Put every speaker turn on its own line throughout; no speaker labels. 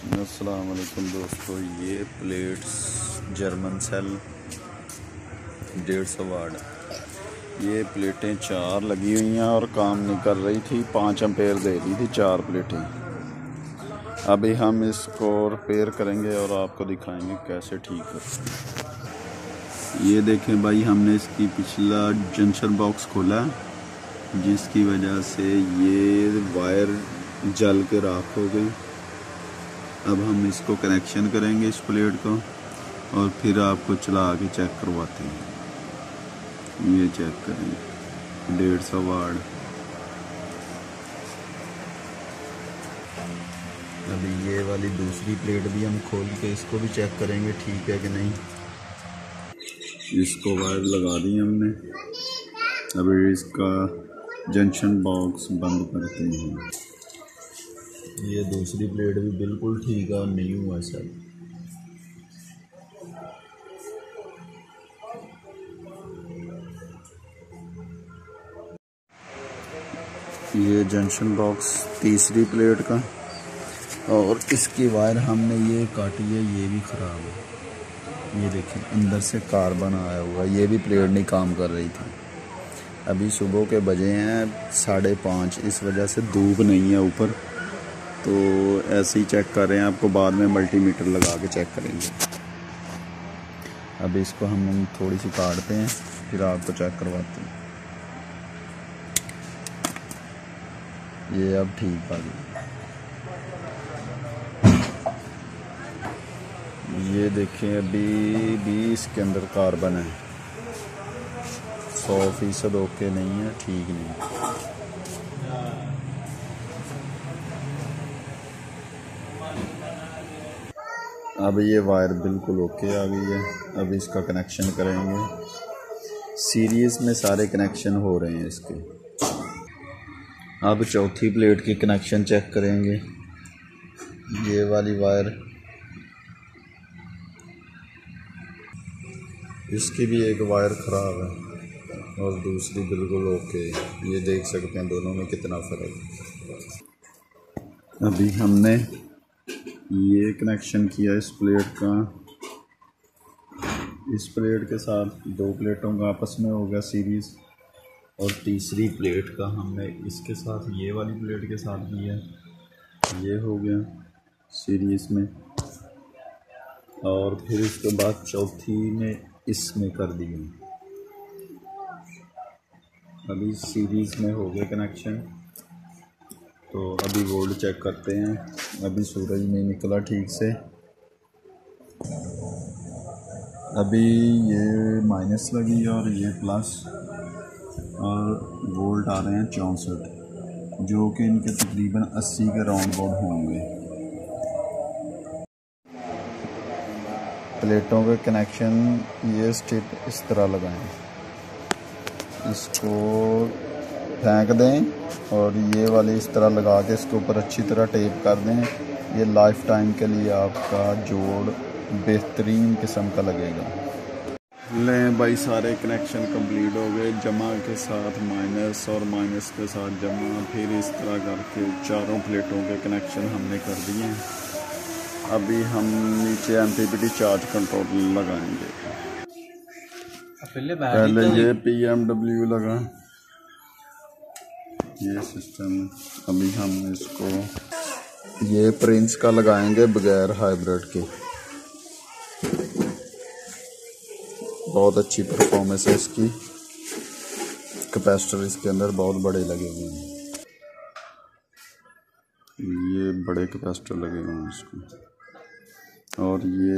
अस्सलाम वालेकुम दोस्तों, ये प्लेट्स जर्मन सेल 150 वाट। ये प्लेटें 4 लगी हुई हैं और काम नहीं कर रही थी। 5 एम्पेयर दे रही थी 4 प्लेटें। अभी हम इसको रिपेयर करेंगे और आपको दिखाएंगे कैसे ठीक करते हैं। ये देखें भाई, हमने इसकी पिछला जंक्शन बॉक्स खोला जिसकी वजह से ये वायर जल के राख हो गई। अब हम इसको कनेक्शन करेंगे इस प्लेट को और फिर आपको चला के चेक करवाते हैं। ये चेक करेंगे 150 वाट। अभी ये वाली दूसरी प्लेट भी हम खोल के इसको भी चेक करेंगे ठीक है कि नहीं। इसको वायर लगा दी हमने। अभी इसका जंक्शन बॉक्स बंद करते हैं। ये दूसरी प्लेट भी बिल्कुल ठीक है, नहीं हुआ सर। ये जंक्शन बॉक्स तीसरी प्लेट का, और इसकी वायर हमने ये काटी है, ये भी ख़राब है। ये देखिए अंदर से कार्बन आया हुआ, ये भी प्लेट नहीं काम कर रही थी। अभी सुबह के बजे हैं 5:30, इस वजह से धूप नहीं है ऊपर, तो ऐसे ही चेक कर रहे हैं। आपको बाद में मल्टीमीटर लगा के चेक करेंगे। अब इसको हम थोड़ी सी काटते हैं फिर आपको चेक करवाते हैं। ये अब ठीक आ गई। ये देखें अभी भी इसके अंदर कार्बन है। 100% ओके नहीं है, ठीक नहीं। अब ये वायर बिल्कुल ओके आ गई है। अब इसका कनेक्शन करेंगे। सीरीज में सारे कनेक्शन हो रहे हैं इसके। अब चौथी प्लेट की कनेक्शन चेक करेंगे। ये वाली वायर, इसकी भी एक वायर ख़राब है और दूसरी बिल्कुल ओके। ये देख सकते हैं दोनों में कितना फ़र्क है। अभी हमने ये कनेक्शन किया इस प्लेट का, इस प्लेट के साथ 2 प्लेटों का आपस में हो गया सीरीज़, और तीसरी प्लेट का हमने इसके साथ ये वाली प्लेट के साथ किया, ये हो गया सीरीज़ में। और फिर इसके बाद चौथी में इसमें कर दिया। अभी सीरीज़ में हो गया कनेक्शन। तो अभी वोल्ट चेक करते हैं। अभी सूरज नहीं निकला ठीक से। अभी ये माइनस लगी और ये प्लस, और वोल्ट आ रहे हैं 64, जो कि इनके तकरीबन 80 के राउंड अबाउट होंगे। प्लेटों के कनेक्शन ये स्ट्रिप इस तरह लगाएं, इसको फेंक दें और ये वाली इस तरह लगा के इसके ऊपर अच्छी तरह टेप कर दें। ये लाइफ टाइम के लिए आपका जोड़ बेहतरीन किस्म का लगेगा। लें भाई, सारे कनेक्शन कंप्लीट हो गए, जमा के साथ माइनस और माइनस के साथ जमा। फिर इस तरह करके चारों प्लेटों के कनेक्शन हमने कर दिए हैं। अभी हम नीचे MPPT चार्ज कंट्रोल लगाएंगे। पहले ये PMW लगा, ये सिस्टम। अभी हम इसको ये प्रिंस का लगाएंगे बगैर हाइब्रिड के। बहुत अच्छी परफॉर्मेंस है इसकी। कैपेसिटर इसके अंदर बहुत बड़े लगे हुए हैं, ये बड़े कैपेसिटर लगे हुए हैं इसको। और ये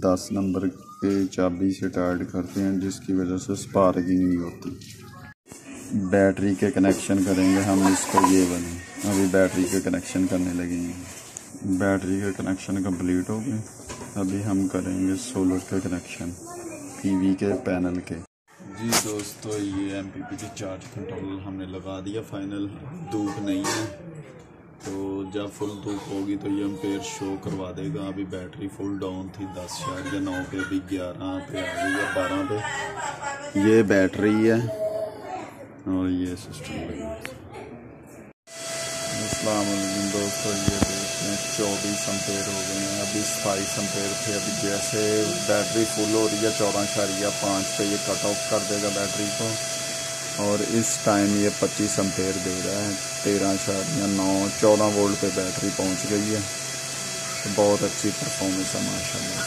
10 नंबर के चाबी से टाइट करते हैं, जिसकी वजह से स्पार्किंग नहीं होती। बैटरी के कनेक्शन करेंगे हम इसको, ये बने। अभी बैटरी के कनेक्शन करने लगेंगे। बैटरी के कनेक्शन कंप्लीट हो गए। अभी हम करेंगे सोलर के कनेक्शन PV के पैनल के। जी दोस्तों, ये MPPT चार्ज कंट्रोल हमने लगा दिया फाइनल। धूप नहीं है, तो जब फुल धूप होगी तो ये एम्पेयर शो करवा देगा। अभी बैटरी फुल डाउन थी 10 या 9 पे, अभी 11 पे आ गई है, 12 पे। ये बैटरी है और ये सिस्टम लगा। अस्सलाम वालेकुम दोस्तों, ये देखते हैं 24 एम्पेयर हो गए हैं, अभी 27 एम्पेयर थे। अभी जैसे बैटरी फुल हो रही है 14.5 पे ये कट ऑफ कर देगा बैटरी को, और इस टाइम ये 25 एम्पेयर दे रहा है। 13.9 14 वोल्ट पे बैटरी पहुंच गई है। तो बहुत अच्छी परफॉर्मेंस है माशाल्लाह।